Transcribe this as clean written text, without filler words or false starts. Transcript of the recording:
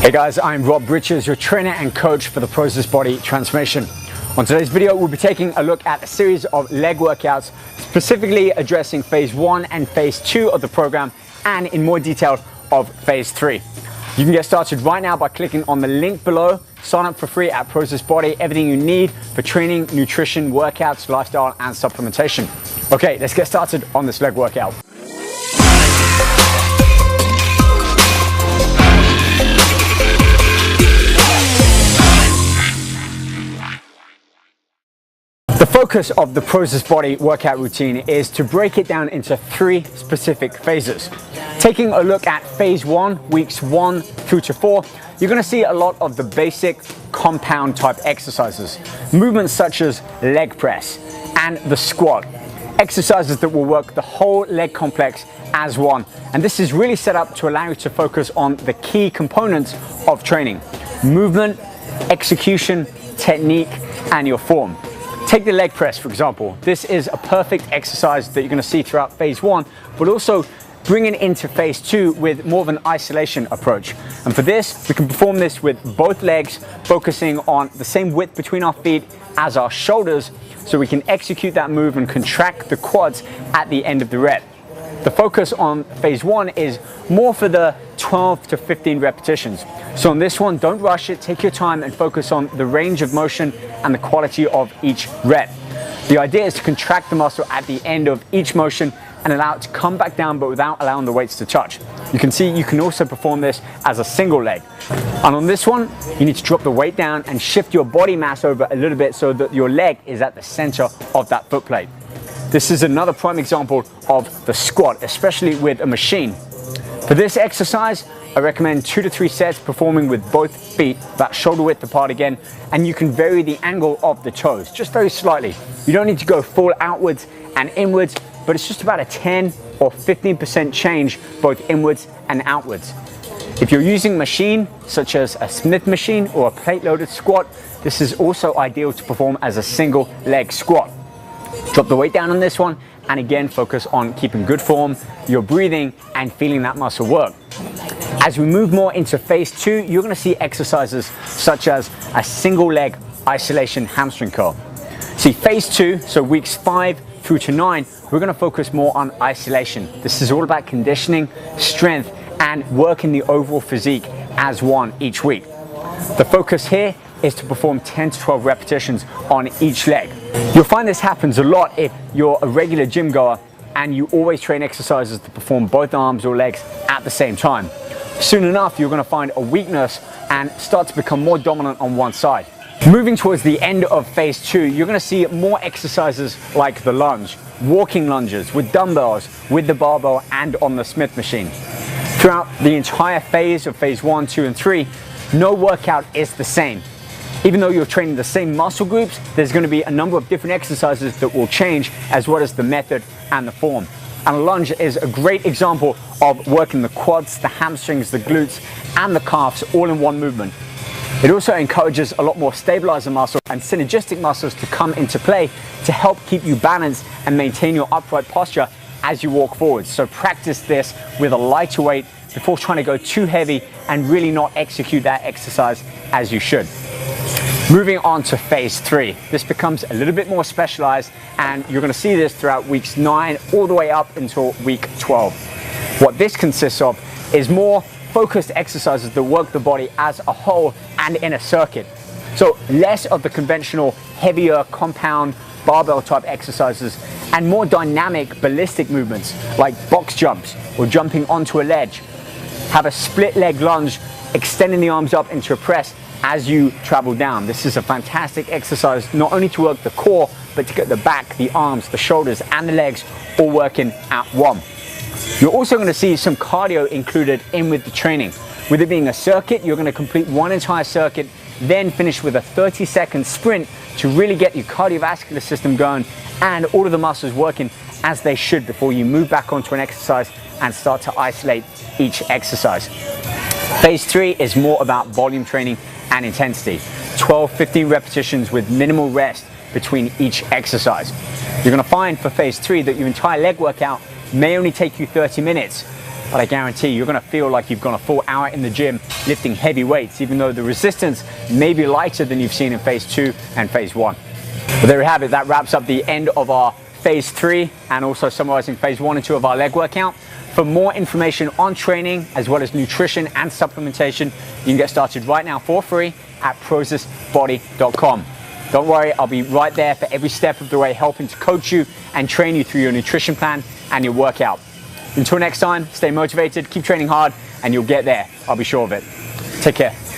Hey guys, I'm Rob Richards, your trainer and coach for the Process Body Transformation. On today's video, we'll be taking a look at a series of leg workouts, specifically addressing phase 1 and phase 2 of the program, and in more detail of phase 3. You can get started right now by clicking on the link below. Sign up for free at Process Body, everything you need for training, nutrition, workouts, lifestyle, and supplementation. Okay, let's get started on this leg workout. The focus of the Process Body workout routine is to break it down into 3 specific phases. Taking a look at phase 1, weeks 1 through to 4, you're going to see a lot of the basic compound type exercises. Movements such as leg press and the squat. Exercises that will work the whole leg complex as one. And this is really set up to allow you to focus on the key components of training: movement, execution, technique, and your form. Take the leg press, for example. This is a perfect exercise that you're going to see throughout phase 1, but also bring it into phase 2 with more of an isolation approach. And for this, we can perform this with both legs, focusing on the same width between our feet as our shoulders, so we can execute that move and contract the quads at the end of the rep. The focus on phase 1 is more for the 12 to 15 repetitions. So on this one, don't rush it, take your time and focus on the range of motion and the quality of each rep. The idea is to contract the muscle at the end of each motion and allow it to come back down, but without allowing the weights to touch. You can see you can also perform this as a single leg. And on this one, you need to drop the weight down and shift your body mass over a little bit so that your leg is at the center of that foot plate. This is another prime example of the squat, especially with a machine. For this exercise, I recommend 2 to 3 sets, performing with both feet about shoulder width apart again, and you can vary the angle of the toes, just very slightly. You don't need to go full outwards and inwards, but it's just about a 10 or 15% change both inwards and outwards. If you're using a machine, such as a Smith machine or a plate-loaded squat, this is also ideal to perform as a single leg squat. Drop the weight down on this one, and again focus on keeping good form, your breathing, and feeling that muscle work. As we move more into phase 2, you're going to see exercises such as a single leg isolation hamstring curl. See, phase 2, so weeks 5 through to 9, we're going to focus more on isolation. This is all about conditioning, strength, and working the overall physique as one each week. The focus here is to perform 10 to 12 repetitions on each leg. You'll find this happens a lot if you're a regular gym goer and you always train exercises to perform both arms or legs at the same time. Soon enough, you're going to find a weakness and start to become more dominant on one side. Moving towards the end of phase 2, you're going to see more exercises like the lunge, walking lunges with dumbbells, with the barbell, and on the Smith machine. Throughout the entire phase of phase 1, 2, and 3, no workout is the same. Even though you're training the same muscle groups, there's going to be a number of different exercises that will change, as well as the method and the form. And a lunge is a great example of working the quads, the hamstrings, the glutes, and the calves all in one movement. It also encourages a lot more stabilizer muscle and synergistic muscles to come into play to help keep you balanced and maintain your upright posture as you walk forward. So practice this with a lighter weight before trying to go too heavy and really not execute that exercise as you should. Moving on to phase 3, this becomes a little bit more specialized, and you're going to see this throughout weeks 9 all the way up until week 12. What this consists of is more focused exercises that work the body as a whole and in a circuit. So less of the conventional heavier compound barbell type exercises and more dynamic ballistic movements like box jumps or jumping onto a ledge. Have a split leg lunge, extending the arms up into a press as you travel down. This is a fantastic exercise not only to work the core, but to get the back, the arms, the shoulders, and the legs all working at one. You're also going to see some cardio included in with the training. With it being a circuit, you're going to complete one entire circuit, then finish with a 30-second sprint to really get your cardiovascular system going and all of the muscles working as they should before you move back onto an exercise and start to isolate each exercise. Phase 3 is more about volume training and intensity. 12-15 repetitions with minimal rest between each exercise. You're going to find for phase 3 that your entire leg workout may only take you 30 minutes. but I guarantee you're gonna feel like you've gone a full hour in the gym lifting heavy weights, even though the resistance may be lighter than you've seen in phase 2 and phase 1. But there we have it, that wraps up the end of our phase 3 and also summarizing phase 1 and 2 of our leg workout. For more information on training as well as nutrition and supplementation, you can get started right now for free at processbody.com. Don't worry, I'll be right there for every step of the way, helping to coach you and train you through your nutrition plan and your workout. Until next time, stay motivated, keep training hard, and you'll get there. I'll be sure of it. Take care.